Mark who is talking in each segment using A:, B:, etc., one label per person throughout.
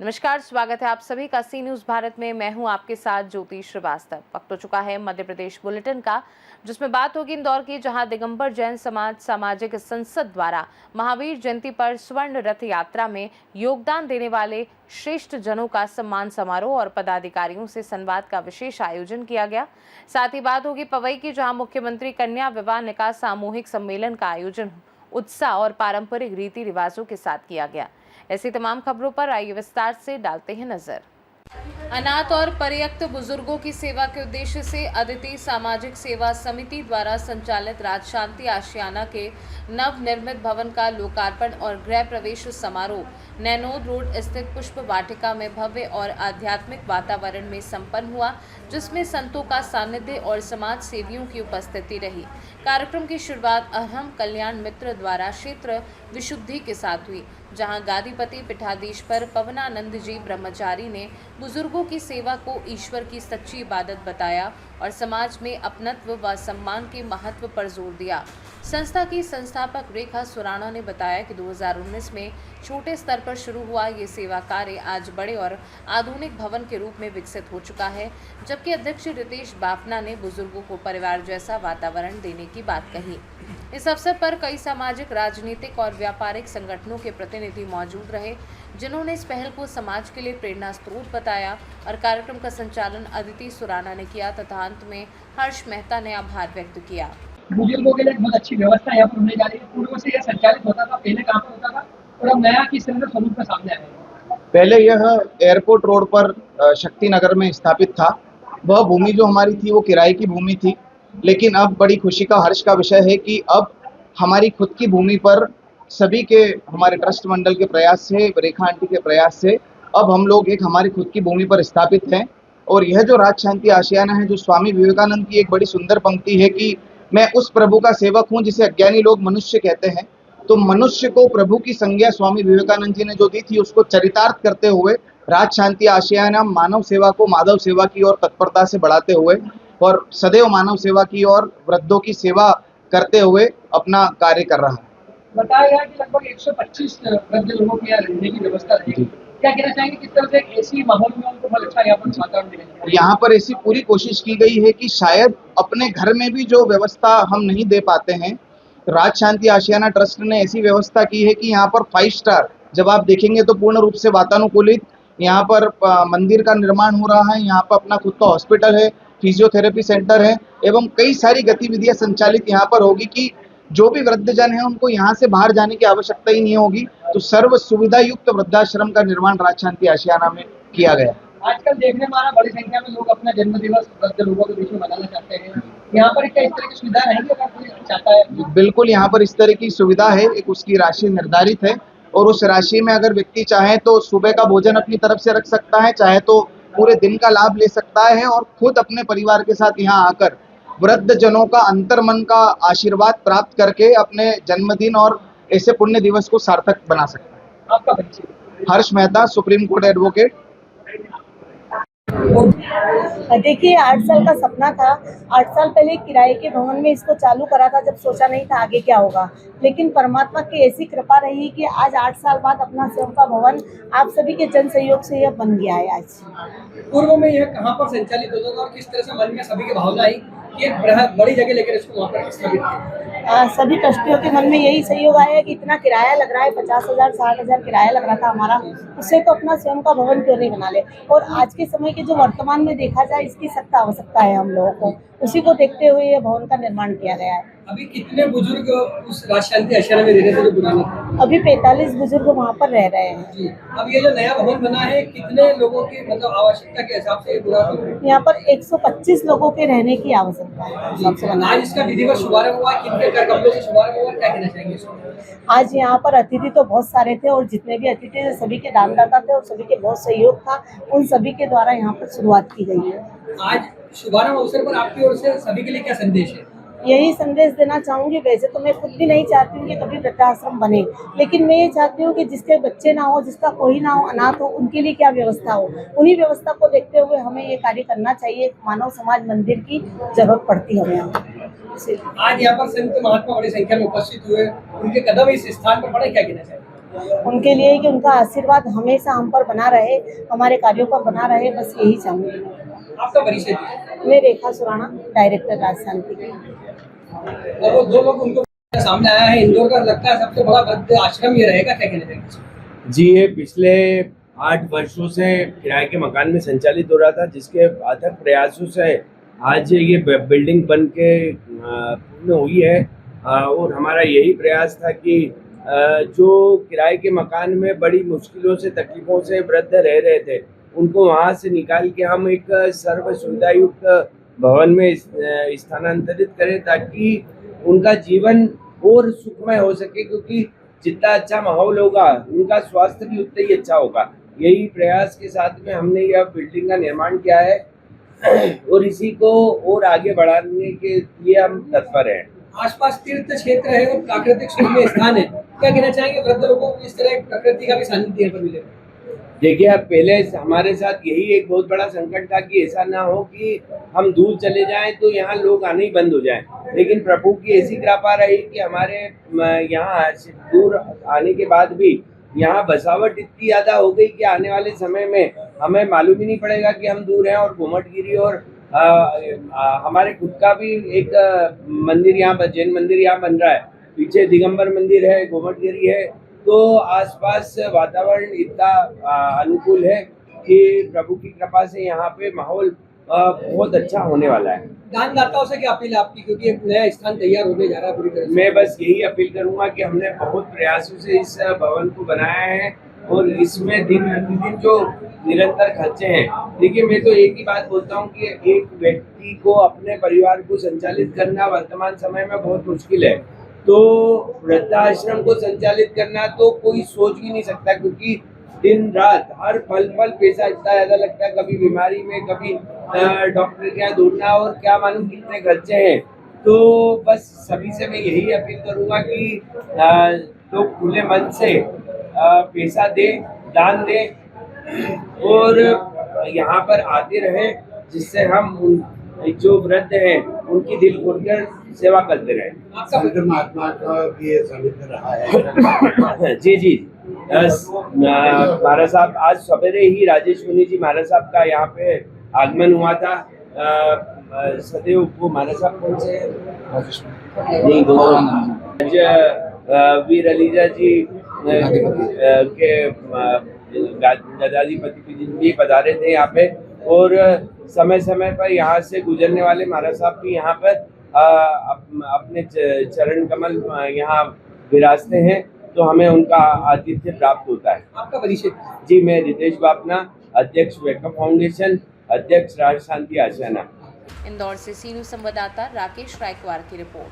A: नमस्कार, स्वागत है आप सभी का सी न्यूज भारत में। मैं हूं आपके साथ ज्योति श्रीवास्तव। वक्त हो चुका है मध्य प्रदेश बुलेटिन का, जिसमें बात होगी इंदौर की, जहां दिगंबर जैन समाज सामाजिक संसद द्वारा महावीर जयंती पर स्वर्ण रथ यात्रा में योगदान देने वाले श्रेष्ठ जनों का सम्मान समारोह और पदाधिकारियों से संवाद का विशेष आयोजन किया गया। साथ ही बात होगी पवई की, जहाँ मुख्यमंत्री कन्या विवाह निकाह सामूहिक सम्मेलन का आयोजन उत्साह और पारंपरिक रीति रिवाजों के साथ किया गया। ऐसी तमाम खबरों पर आइए विस्तार से डालते हैं नजर। अनाथ और परित्यक्त बुजुर्गों की सेवा के उद्देश्य से अदिति सामाजिक सेवा समिति द्वारा संचालित राज शांति आशियाना के नव निर्मित भवन का लोकार्पण और गृह प्रवेश समारोह नैनोद रोड स्थित पुष्प वाटिका में भव्य और आध्यात्मिक वातावरण में संपन्न हुआ, जिसमें संतों का सानिध्य और समाज सेवियों की उपस्थिति रही। कार्यक्रम की शुरुआत अहम कल्याण मित्र द्वारा क्षेत्र विशुद्धि के साथ हुई, जहां गादीपति पीठाधीश्वर पवनानंद जी ब्रह्मचारी ने बुजुर्गों की सेवा को ईश्वर की सच्ची इबादत बताया और समाज में अपनत्व व सम्मान के महत्व पर जोर दिया। संस्था की संस्थापक रेखा सुराणा ने बताया कि 2019 में छोटे स्तर पर शुरू हुआ ये सेवा कार्य आज बड़े और आधुनिक भवन के रूप में विकसित हो चुका है, जबकि अध्यक्ष रितेश बाफना ने बुजुर्गों को परिवार जैसा वातावरण देने की बात कही। इस अवसर पर कई सामाजिक, राजनीतिक और व्यापारिक संगठनों के प्रतिनिधि मौजूद रहे, जिन्होंने इस पहल को समाज के लिए प्रेरणा स्रोत बताया और कार्यक्रम का संचालन अदिति सुराना ने किया तथा अंत में हर्ष मेहता ने आभार व्यक्त किया।
B: बुजुर्गों के लिए बहुत अच्छी व्यवस्था यहाँ पर होने जा रही है। पूर्व से यह संचालित होता था, पहले कहाँ पर होता था और अब नया किस तरह का स्वरूप का सामने आया है।
C: पहले यह एयरपोर्ट रोड पर शक्ति नगर में स्थापित था। वह भूमि जो हमारी थी वो किराए की भूमि थी, लेकिन अब बड़ी खुशी का, हर्ष का विषय है कि अब हमारी खुद की भूमि पर सभी के, हमारे ट्रस्ट मंडल के प्रयास से, रेखा आंटी के प्रयास से अब हम लोग एक हमारी खुद की भूमि पर स्थापित हैं। और यह जो राज शांति आशियाना है, जो स्वामी विवेकानंद की एक बड़ी सुंदर पंक्ति है कि मैं उस प्रभु का सेवक हूँ जिसे अज्ञानी लोग मनुष्य कहते हैं, तो मनुष्य को प्रभु की संज्ञा स्वामी विवेकानंद जी ने जो दी थी उसको चरितार्थ करते हुए राज शांति आशियाना मानव सेवा को माधव सेवा की ओर तत्परता से बढ़ाते हुए और सदैव मानव सेवा की ओर, वृद्धों की सेवा करते हुए अपना कार्य कर रहा है।
B: बताया गया कि लगभग 125 वृद्ध लोगों की यहाँ रहने की व्यवस्था रहेगी। क्या कहना चाहेंगे, किस तरह से ऐसी माहौल में उनको बहुत अच्छा यहाँ पर वातावरण मिलेगा?
C: यहाँ पर ऐसी पूरी कोशिश की गई है कि शायद अपने घर में भी जो व्यवस्था हम नहीं दे पाते हैं, राज शांति आशियाना ट्रस्ट ने ऐसी व्यवस्था की है कि यहाँ पर 5 स्टार जब आप देखेंगे तो पूर्ण रूप से वातानुकूलित यहाँ पर मंदिर का निर्माण हो रहा है। यहाँ पर अपना खुद का हॉस्पिटल है, फिजियोथेरेपी सेंटर है एवं कई सारी गतिविधियां संचालित यहाँ पर होगी कि जो भी वृद्धजन है उनको यहाँ से बाहर जाने की आवश्यकता ही नहीं होगी। तो सर्व सुविधा युक्त वृद्धाश्रम का निर्माण राज शांति आशियाना में किया गया।
B: आजकल देखने में आ रहा, बड़ी संख्या में लोग अपना जन्म दिवस वृद्ध लोगों के बीच में मनाना चाहते हैं। यहाँ पर क्या इस तरह की सुविधा रहेगी अगर कोई चाहता है?
C: बिल्कुल, यहाँ पर इस तरह की सुविधा है। एक उसकी राशि निर्धारित है और उस राशि में अगर व्यक्ति चाहे तो सुबह का भोजन अपनी तरफ से रख सकता है, चाहे तो पूरे दिन का लाभ ले सकता है और खुद अपने परिवार के साथ यहाँ आकर वृद्ध जनों का अंतर्मन का आशीर्वाद प्राप्त करके अपने जन्मदिन और ऐसे पुण्य दिवस को सार्थक बना सकता है।
B: आपका परिचय?
C: हर्ष मेहता, सुप्रीम कोर्ट एडवोकेट।
D: देखिए, 8 साल का सपना था। 8 साल पहले किराए के भवन में इसको चालू करा था, जब सोचा नहीं था आगे क्या होगा, लेकिन परमात्मा की ऐसी कृपा रही कि आज 8 साल बाद अपना स्वयं का भवन आप सभी के जन सहयोग से यह बन गया है। आज
B: पूर्व में यह कहाँ पर संचालित होता था और किस तरह से मन में सभी की भावना आई कि एक बड़ी जगह लेकर इसको वहाँ पर स्थापित किया?
D: सभी ट्रस्टियों के मन में यही सहयोग आया कि इतना किराया लग रहा है, 50,000 60,000 किराया लग रहा था हमारा, उससे तो अपना स्वयं का भवन क्यों नहीं बना ले। और आज के समय के जो वर्तमान में देखा जाए, इसकी सख्त आवश्यकता है हम लोगों को, उसी को देखते हुए ये भवन का निर्माण किया गया है।
B: अभी कितने बुजुर्ग उस राज शांति आशियाना में रह रहे थे जो पुराना था?
D: अभी 45 बुजुर्ग वहाँ पर रह रहे हैं
B: जी। अब ये जो नया भवन बना है, कितने लोगों की मतलब आवश्यकता के हिसाब से पूरा?
D: यहाँ पर 125 लोगों के रहने की आवश्यकता है सबसे बना।
B: आज इसका विधिवत शुभारंभ हुआ, किनके कर कमरों से शुभारंभ हुआ, क्या कहना चाहेंगे इसको?
D: आज यहाँ पर अतिथि तो बहुत सारे थे और जितने भी अतिथि थे सभी के दानदाता थे और सभी के बहुत सहयोग था, उन सभी के द्वारा यहाँ पर शुरुआत की गई है।
B: आज शुभारंभ अवसर पर आपकी ओर से सभी के लिए क्या संदेश है?
D: यही संदेश देना चाहूंगी। वैसे तो मैं खुद भी नहीं चाहती हूँ कि कभी वृद्धाश्रम बने, लेकिन मैं ये चाहती हूँ कि जिसके बच्चे ना हो, जिसका कोई ना हो, अनाथ हो, उनके लिए क्या व्यवस्था हो, उन्हीं व्यवस्था को देखते हुए हमें ये कार्य करना चाहिए। मानव समाज मंदिर की जरूरत पड़ती है हमें।
B: आज यहाँ पर संत महात्मा बड़ी संख्या में उपस्थित हुए, उनके कदम इस स्थान पर पड़े, क्या कहना चाहिए?
D: उनके लिए कि उनका आशीर्वाद हमेशा हम पर बना रहे, हमारे कार्यों पर बना रहे, बस यही चाहूँगी मैं।
B: आपका परिचय
D: मैं रेखा सुराना, डायरेक्टर राज शांति की।
B: और वो दो लोग उनको सामने आया है, इंदौर का लगता है सबसे बड़ा वृद्ध आश्रम ये रहेगा, क्या कहना चाहेंगे?
E: जी, ये पिछले 8 वर्षों से किराए के मकान में संचालित हो रहा था, जिसके अथक प्रयासों से आज ये बिल्डिंग बन के पूर्ण हुई है। और हमारा यही प्रयास था कि जो किराए के मकान में बड़ी मुश्किलों से, तकलीफों से वृद्ध रह रहे थे, उनको वहाँ से निकाल के हम एक सर्व सुविधा युक्त भवन में स्थानांतरित करें, ताकि उनका जीवन और सुखमय हो सके, क्योंकि जितना अच्छा माहौल होगा उनका स्वास्थ्य भी उतना ही अच्छा होगा। यही प्रयास के साथ में हमने यह बिल्डिंग का निर्माण किया है और इसी को और आगे बढ़ाने के लिए हम तत्पर हैं।
B: आसपास तीर्थ क्षेत्र है और प्राकृतिक सुंदर स्थान है, क्या कहना चाहेंगे वृद्ध लोगों को इस तरह प्रकृति का भी सानिध्य यहाँ पर मिले?
E: देखिए, अब पहले हमारे साथ यही एक बहुत बड़ा संकट था कि ऐसा ना हो कि हम दूर चले जाएं तो यहाँ लोग आने ही बंद हो जाएं, लेकिन प्रभु की ऐसी कृपा रही कि हमारे यहाँ दूर आने के बाद भी यहाँ बसावट इतनी ज़्यादा हो गई कि आने वाले समय में हमें मालूम ही नहीं पड़ेगा कि हम दूर हैं। और घुमटगिरी और हमारे खुद का भी एक मंदिर यहाँ, जैन मंदिर यहाँ बन रहा है, पीछे दिगंबर मंदिर है, घुमटगिरी है, तो आसपास वातावरण इतना अनुकूल है कि प्रभु की कृपा से यहाँ पे माहौल बहुत अच्छा होने वाला है।
B: दानदाताओं से क्या अपील आपकी, क्योंकि एक नया स्थान तैयार होने जा रहा है पूरी तरह से?
E: मैं बस यही अपील करूंगा कि हमने बहुत प्रयासों से इस भवन को बनाया है और इसमें दिन प्रतिदिन जो निरंतर खर्चे हैं, देखिए मैं तो एक ही बात बोलता हूँ कि एक व्यक्ति को अपने परिवार को संचालित करना वर्तमान समय में बहुत मुश्किल है, तो वृद्धाश्रम को संचालित करना तो कोई सोच भी नहीं सकता, क्योंकि दिन रात हर पल पैसा इतना ज्यादा लगता है, कभी बीमारी में, कभी डॉक्टर के यहाँ ढूंढना और क्या मालूम कितने खर्चे हैं। तो बस सभी से मैं यही अपील करूंगा कि लोग खुले मन से पैसा दे, दान दे और यहाँ पर आते रहे, जिससे हम जो वृद्ध हैं उनकी दिल खोलकर सेवा करते रहे।
F: महात्मा का भी समिति रहा है।
E: जी महाराज साहब, आज सवेरे ही राजेश मुनि जी महाराज साहब का यहाँ पे आगमन हुआ था। सदैव वो महाराज साहब कौन से नहीं, वीर अलीजा जी के गदाधिपति जी पधारे थे यहाँ पे, और समय समय पर यहाँ से गुजरने वाले महाराज साहब भी यहाँ पर अपने चरण कमल यहाँ विराजते हैं, तो हमें उनका आतिथ्य प्राप्त होता है।
B: आपका परिचय? जी,
E: मैं रितेश बापना, अध्यक्ष वेकअप फाउंडेशन, अध्यक्ष राज शांति आशियाना।
A: इंदौर से सी न्यूज़ संवाददाता राकेश रायकवार की रिपोर्ट।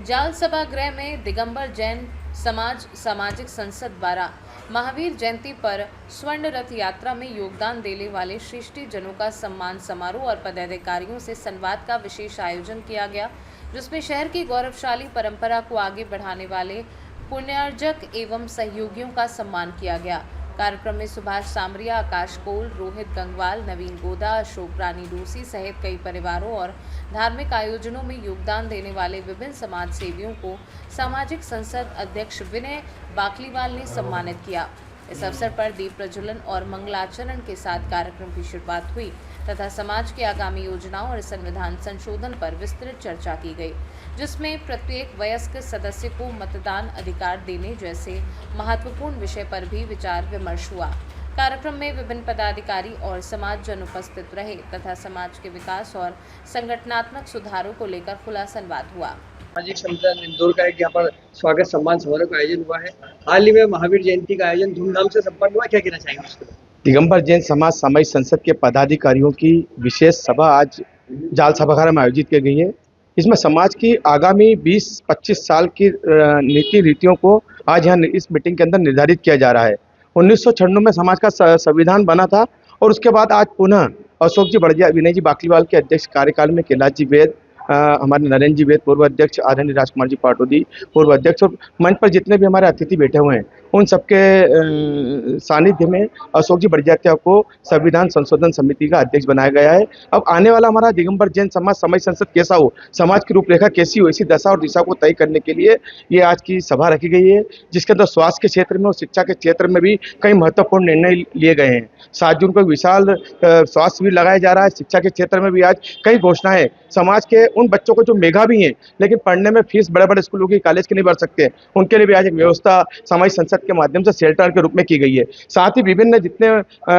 A: जाल सभागृह में दिगंबर जैन समाज सामाजिक संसद द्वारा महावीर जयंती पर स्वर्ण रथ यात्रा में योगदान देने वाले श्रेष्ठी जनों का सम्मान समारोह और पदाधिकारियों से संवाद का विशेष आयोजन किया गया, जिसमें शहर की गौरवशाली परंपरा को आगे बढ़ाने वाले पुण्यार्जक एवं सहयोगियों का सम्मान किया गया। कार्यक्रम में सुभाष सामरिया, आकाश कोल, रोहित गंगवाल, नवीन गोदा, अशोक रानी रूसी सहित कई परिवारों और धार्मिक आयोजनों में योगदान देने वाले विभिन्न समाज सेवियों को सामाजिक संसद अध्यक्ष विनय बाकलीवाल ने सम्मानित किया। इस अवसर पर दीप प्रज्वलन और मंगलाचरण के साथ कार्यक्रम की शुरुआत हुई तथा समाज की आगामी योजनाओं और संविधान संशोधन पर विस्तृत चर्चा की गई, जिसमें प्रत्येक वयस्क सदस्य को मतदान अधिकार देने जैसे महत्वपूर्ण विषय पर भी विचार विमर्श हुआ। कार्यक्रम में विभिन्न पदाधिकारी और समाज जन उपस्थित रहे तथा समाज के विकास और संगठनात्मक सुधारों को लेकर खुला संवाद हुआ।
B: सामाजिक संगठन इंदौर का एक यहाँ पर स्वागत सम्मान समारोह का आयोजन हुआ है। हाल ही में महावीर जयंती का आयोजन धूमधाम से संपन्न हुआ, क्या कहना चाहेंगे उसके?
F: दिगंबर जैन समाज सामाजिक संसद के पदाधिकारियों की विशेष सभा आज जाल सभागार में आयोजित की गई है। इसमें समाज की आगामी 20-25 साल की नीति रीतियों को आज यहाँ इस मीटिंग के अंदर निर्धारित किया जा रहा है। 1996 में समाज का संविधान बना था और उसके बाद आज पुनः अशोक जी बढ़िया, विनय जी बाकलीवाल के अध्यक्ष कार्यकाल में कैलाश जी वैद हमारे नरेंद्र जी वेद पूर्व अध्यक्ष, आदरणीय राजकुमार जी पाटोदी पूर्व अध्यक्ष, और मंच पर जितने भी हमारे अतिथि बैठे हुए हैं उन सबके सानिध्य में अशोक जी बड़जात्या को संविधान संशोधन समिति का अध्यक्ष बनाया गया है। अब आने वाला हमारा दिगंबर जैन समाज समय संसद कैसा हो, समाज की रूपरेखा कैसी हो, इसी दशा और दिशा को तय करने के लिए ये आज की सभा रखी गई है, जिसके अंदर स्वास्थ्य के क्षेत्र में और शिक्षा के क्षेत्र में भी कई महत्वपूर्ण निर्णय लिए गए हैं। 7 जून को विशाल स्वास्थ्य शिविर लगाया जा रहा है। शिक्षा के क्षेत्र में भी आज कई घोषणाएं, समाज के उन बच्चों को जो मेधावी हैं लेकिन पढ़ने में फीस बड़े बड़े स्कूलों की, कॉलेज के नहीं भर सकते, उनके लिए भी आज एक व्यवस्था समाज संसद के माध्यम से शेल्टर के रूप में की गई है। साथ ही विभिन्न जितने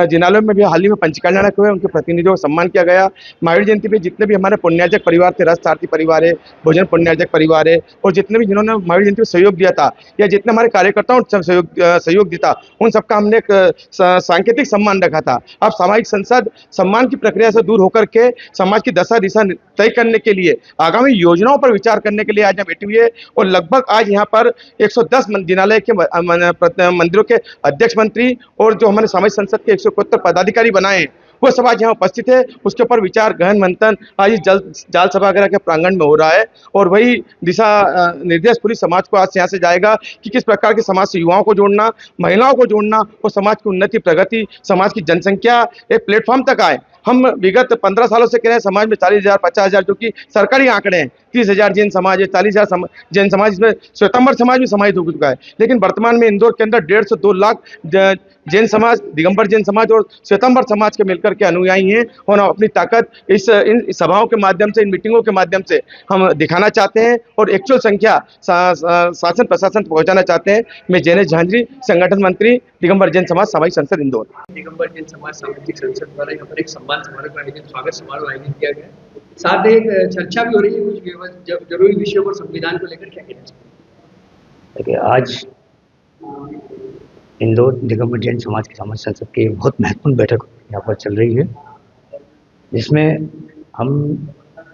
F: जिनालयों में भी हाल ही में पंचकल्याणक हुए, उनके प्रतिनिधियों का सम्मान किया गया। महावीर जयंती पे जितने भी हमारे पुण्यार्जक परिवार थे, रथ सारथी परिवार है, भोजन पुण्यार्जक परिवार है, और जितने भी जिन्होंने महावीर जयंती में सहयोग दिया था या जितने हमारे कार्यकर्ताओं ने सहयोग दिया था, उन सबका हमने एक सांकेतिक सम्मान रखा था। अब सामाजिक संसद सम्मान की प्रक्रिया से दूर होकर के समाज की दशा दिशा तय करने के लिए, आगामी योजनाओं पर विचार करने के लिए आज यहाँ बैठी हुई है। और लगभग आज यहाँ पर 110 जिनालय के मंदिरों के अध्यक्ष मंत्री और जो हमारे सामाजिक संसद के 171 पदाधिकारी बनाए हैं, वो सब आज यहाँ उपस्थित है। उसके ऊपर विचार गहन मंथन आज इस जाल सभागृह के प्रांगण में हो रहा है, और वही दिशा निर्देश पूरी समाज को आज से यहाँ से जाएगा कि किस प्रकार के समाज से युवाओं को जोड़ना, महिलाओं को जोड़ना और समाज की उन्नति, प्रगति, समाज की जनसंख्या एक प्लेटफॉर्म तक आए। हम विगत 15 सालों से कह रहे हैं समाज में 40,000, 50,000 जो कि सरकारी आंकड़े हैं, 30,000 जैन समाज है, 40,000 जैन समाज, इसमें श्वेतांबर समाज भी समाहित हो चुका है। लेकिन वर्तमान में इंदौर के अंदर 1.5 से 2 लाख जैन समाज, दिगंबर जैन समाज और श्वेतांबर समाज के मिलकर के अनुयायी हैं, और हम अपनी ताकत इन सभाओं के माध्यम से, इन मीटिंगों के माध्यम से हम दिखाना चाहते हैं और एक्चुअल संख्या शासन प्रशासन पहुंचाना चाहते हैं। मैं जैनेश झांझरी, संगठन मंत्री, दिगंबर जैन समाज सामाजिक संसद इंदौर।
B: दिगंबर जैन समाज सामाजिक संसद द्वारा यहाँ पर एक सम्मान समारोह का आयोजन, स्वागत समारोह आयोजित किया गया। साथ ही एक चर्चा भी हो रही है कुछ जरूरी विषयों पर संविधान को लेकर, क्या कहना चाहिए?
G: देखिए, आज इंदौर दिगंबर जैन समाज की सामाजिक संसद की बहुत महत्वपूर्ण बैठक यहाँ पर चल रही है, जिसमें हम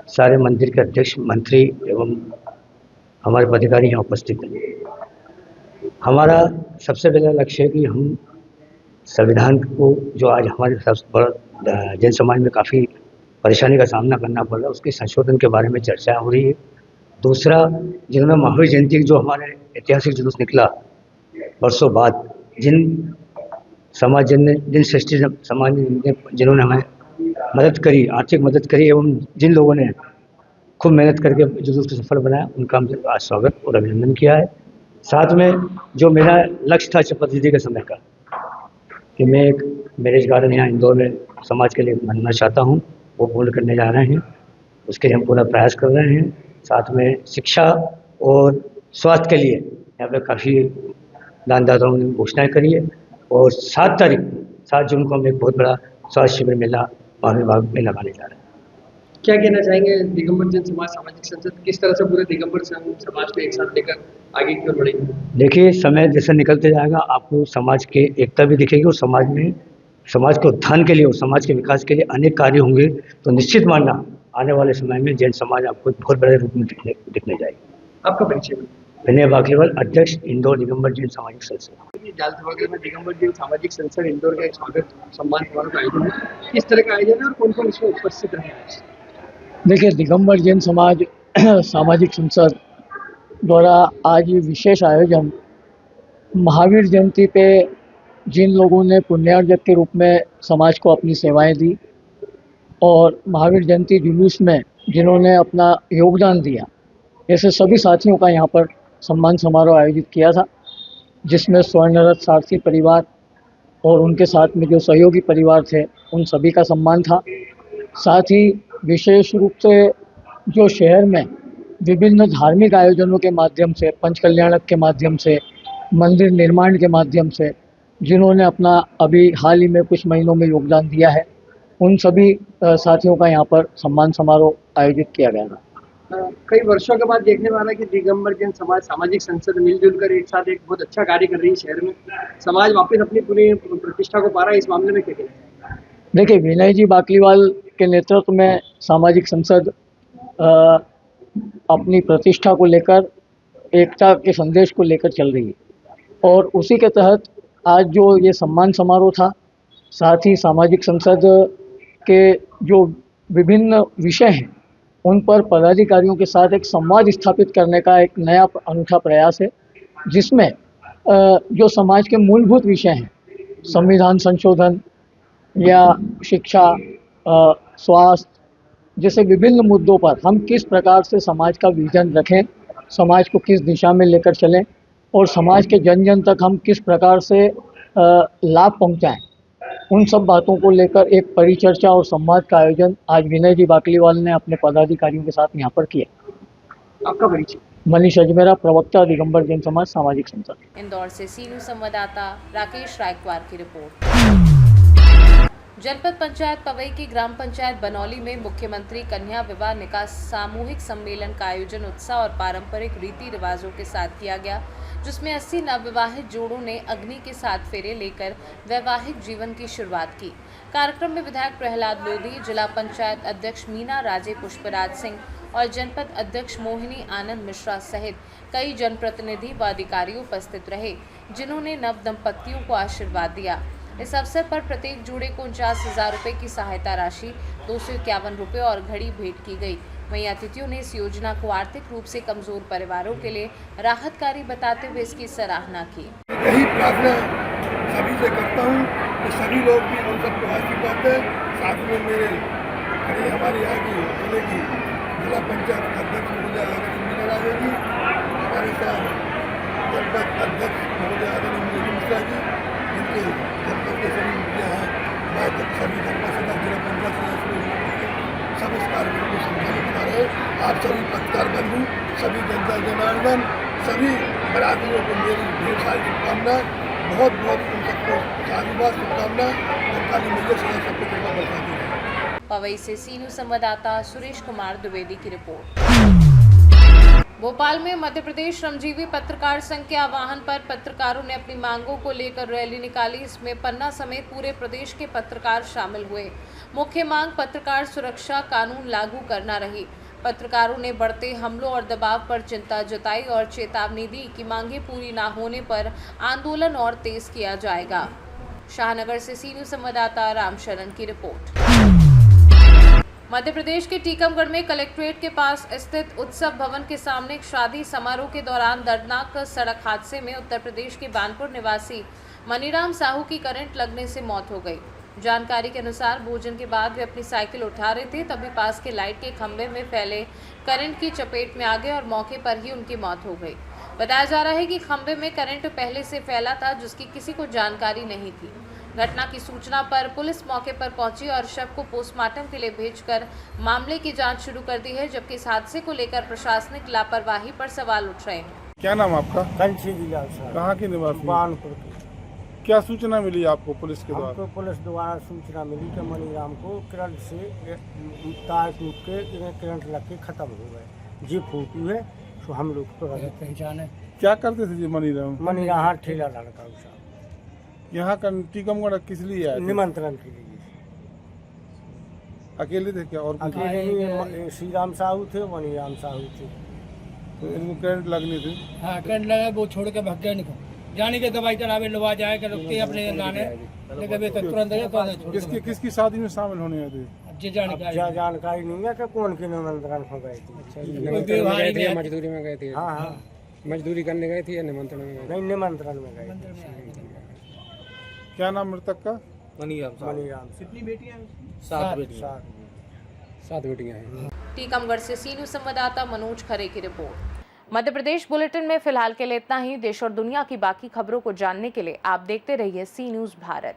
G: सारे मंदिर के अध्यक्ष, मंत्री एवं हमारे पदाधिकारी यहाँ उपस्थित हैं। हमारा सबसे पहला लक्ष्य है कि हम संविधान को, जो आज हमारे सबसे बड़ा जैन समाज में काफ़ी परेशानी का सामना करना पड़ रहा है, उसके संशोधन के बारे में चर्चा हो रही है। दूसरा, जिन्होंने महावीर जयंती जो हमारे ऐतिहासिक जुलूस निकला वर्षों बाद, जिन श्रेष्ठी समाज ने जिन्होंने हमें मदद करी, आर्थिक मदद करी, एवं जिन लोगों ने खूब मेहनत करके जुलूस को सफल बनाया, उनका हमने आज स्वागत और अभिनंदन किया है। साथ में जो मेरा लक्ष्य था शपथ विधि के समय का, कि मैं एक मैरिज गार्डन यहाँ इंदौर में समाज के लिए बनना चाहता हूँ, वो पूर्ण करने जा रहे हैं। उसके लिए हम पूरा प्रयास कर रहे हैं। साथ में शिक्षा और स्वास्थ्य के लिए यहाँ पे काफ़ी दानदाताओं ने घोषणाएँ करी है, और 7 जून को हम एक बहुत बड़ा स्वास्थ्य शिविर मेला और विभाग में लगाने जा रहे हैं।
B: क्या कहना चाहेंगे, दिगंबर जैन समाज सामाजिक संसद किस तरह से पूरे दिगंबर समाज को एक साथ लेकर आगे की ओर बढ़ेगी?
G: देखिए, समय जैसे निकलते जाएगा, आपको समाज के एकता भी दिखेगी, और समाज के उत्थान के लिए और समाज के विकास के लिए अनेक कार्य होंगे। तो निश्चित मानना, आने वाले समय में जैन समाज आपको बहुत बड़े रूप में दिखने जाएगी।
B: आपका परिचय?
G: विनय बाकलीवाल, अध्यक्ष, इंदौर दिगंबर जैन सामाजिक संसद।
B: जाल सभागृह में दिगंबर जैन सामाजिक संसद इंदौर का एक स्वागत सम्मान समारोह का आयोजन है, किस तरह का आयोजन है और कौन कौन इसमें उपस्थित रहे हैं?
H: देखिए, दिगंबर जैन समाज सामाजिक संसद द्वारा आज ये विशेष आयोजन महावीर जयंती पे जिन लोगों ने पुण्यार्जक के रूप में समाज को अपनी सेवाएं दी और महावीर जयंती जुलूस में जिन्होंने अपना योगदान दिया, ऐसे सभी साथियों का यहाँ पर सम्मान समारोह आयोजित किया था, जिसमें स्वर्णरथ सारथी परिवार और उनके साथ में जो सहयोगी परिवार थे उन सभी का सम्मान था। साथ ही विशेष रूप से जो शहर में विभिन्न धार्मिक आयोजनों के माध्यम से, पंचकल्याणक के माध्यम से, मंदिर निर्माण के माध्यम से जिन्होंने अपना अभी हाल ही में कुछ महीनों में योगदान दिया है, उन सभी साथियों का यहाँ पर सम्मान समारोह आयोजित किया गया था।
B: कई वर्षों के बाद देखने वाला कि दिगंबर जैन समाज सामाजिक संसद मिलजुल कर एक साथ एक बहुत अच्छा कार्य कर रही है। शहर में समाज वापस अपनी पूरी प्रतिष्ठा को पा रहा है, इस मामले में क्या कहना है?
H: देखिए, विनय जी बाकलीवाल के नेतृत्व में सामाजिक संसद अपनी प्रतिष्ठा को लेकर, एकता के संदेश को लेकर चल रही है, और उसी के तहत आज जो ये सम्मान समारोह था, साथ ही सामाजिक संसद के जो विभिन्न विषय हैं उन पर पदाधिकारियों के साथ एक संवाद स्थापित करने का एक नया अनूठा प्रयास है, जिसमें जो समाज के मूलभूत विषय हैं, संविधान संशोधन या शिक्षा, स्वास्थ्य जैसे विभिन्न मुद्दों पर हम किस प्रकार से समाज का विजन रखें, समाज को किस दिशा में लेकर चलें और समाज के जन जन तक हम किस प्रकार से लाभ पहुंचाएं, उन सब बातों को लेकर एक परिचर्चा और संवाद का आयोजन आज विनय जी बाकलीवाल ने अपने पदाधिकारियों के साथ यहाँ पर किया।
B: आपका परिचय?
H: मनीष अजमेरा, प्रवक्ता दिगंबर जैन समाज सामाजिक संसद।
A: इंदौर से सी न्यूज संवाददाता राकेश रायकवार की रिपोर्ट। जनपद पंचायत पवई की ग्राम पंचायत बनौली में मुख्यमंत्री कन्या विवाह निकाह सामूहिक सम्मेलन का आयोजन उत्साह और पारंपरिक रीति रिवाजों के साथ किया गया, जिसमें 80 नवविवाहित जोड़ों ने अग्नि के साथ फेरे लेकर वैवाहिक जीवन की शुरुआत की। कार्यक्रम में विधायक प्रहलाद लोधी, जिला पंचायत अध्यक्ष मीना राजे पुष्पराज सिंह और जनपद अध्यक्ष मोहिनी आनंद मिश्रा सहित कई जनप्रतिनिधि व अधिकारी उपस्थित रहे, जिन्होंने नव दंपतियों को आशीर्वाद दिया। इस अवसर पर प्रत्येक जोड़े को 49,000 रुपए की सहायता राशि, 251 रुपए और घड़ी भेंट की गई। वहीं अतिथियों ने इस योजना को आर्थिक रूप से कमजोर परिवारों के लिए राहतकारी बताते हुए इसकी सराहना की।
I: यही प्रार्थना सभी से करता हूँ कि सभी लोग भी उन सबको आशीर्वाद दें। साथ में मेरे खड़ी हमारी आगे चलेगी जिला पंचायत अध्यक्ष महोदय आदरणीय मीना राजे जी, हमारे साथ जनपद अध्यक्ष महोदय आदरणीय मोहिनी मिश्रा जी, जिनके जनपद के सभी मुद्दे हैं, मैं सभी जनपद सदस्य जिला पंचायत सदस्य सब इस कार्यक्रम को संभाले बना रहे। आप सभी पत्रकार बंधु, सभी जनता जनार्दन, सभी बरादरियों को मेरी ढेर सारी शुभकामनाएं, बहुत बहुत उन सबको शादीबाद शुभकामनाएं। काली मैया सदा सबको कृपा बरसाती है।
A: पवई से सी न्यूज संवाददाता सुरेश कुमार द्विवेदी की रिपोर्ट। भोपाल में मध्य प्रदेश श्रमजीवी पत्रकार संघ के आह्वान पर पत्रकारों ने अपनी मांगों को लेकर रैली निकाली। इसमें पन्ना समेत पूरे प्रदेश के पत्रकार शामिल हुए। मुख्य मांग पत्रकार सुरक्षा कानून लागू करना रही। पत्रकारों ने बढ़ते हमलों और दबाव पर चिंता जताई और चेतावनी दी कि मांगे पूरी न होने पर आंदोलन और तेज किया जाएगा। शाहनगर से सी न्यूज संवाददाता रामशरण की रिपोर्ट। मध्य प्रदेश के टीकमगढ़ में कलेक्ट्रेट के पास स्थित उत्सव भवन के सामने एक शादी समारोह के दौरान दर्दनाक सड़क हादसे में उत्तर प्रदेश के बानपुर निवासी मनीराम साहू की करंट लगने से मौत हो गई। जानकारी के अनुसार भोजन के बाद वे अपनी साइकिल उठा रहे थे, तभी पास के लाइट के खंभे में फैले करंट की चपेट में आ गए और मौके पर ही उनकी मौत हो गई। बताया जा रहा है कि खंभे में करंट पहले से फैला था, जिसकी किसी को जानकारी नहीं थी। घटना की सूचना पर पुलिस मौके पर पहुंची और शव को पोस्टमार्टम के लिए भेजकर मामले की जांच शुरू कर दी है, जबकि इस हादसे को लेकर प्रशासनिक लापरवाही पर सवाल उठ रहे हैं।
I: क्या नाम आपका?
J: कंची जिलाल साहब।
I: कहाँ के निवासी?
J: बानपुर की।
I: क्या सूचना मिली आपको पुलिस के द्वारा?
J: हमको पुलिस द्वारा सूचना मिली कि मनीराम को करंट से तार टूट के करंट लग के खत्म हो गए, जी फूटी है। तो हम लोग तो पहचान है।
I: क्या करते थे जी मनीराम?
J: मनीराम ठेला लड़का साहब।
I: यहाँ का टीकमगढ़ किस लिए आए?
J: निमंत्रण के लिए।
I: अकेले थे क्या? और
J: अकेले नहीं, श्री राम साहू थे, मनीराम साहू थे।
I: तो इनको करंट लगने थे?
K: हाँ, करंट लगा, वो छोड़ के भाग गया। निकल जाने के दवाई चलावे लवा जाए के रुक के अपने गाने लेके तुरंत
I: किसकी शादी में शामिल होने आए थे?
J: जानकारी नहीं है कि कौन के निमंत्रण हो गए थे।
K: मजदूरी में गए थे।
J: हाँ,
K: मजदूरी करने गए थे या निमंत्रण में गए?
J: नहीं, निमंत्रण में गए।
I: क्या नाम मृतक का?
J: मनीराम।
K: कितनी बेटियां?
J: 7 बेटियां।
K: 7 बेटियां हैं।
A: टीकमगढ़ से सी न्यूज संवाददाता मनोज खरे की रिपोर्ट। मध्य प्रदेश बुलेटिन में फिलहाल के लिए इतना ही। देश और दुनिया की बाकी खबरों को जानने के लिए आप देखते रहिए सी न्यूज भारत।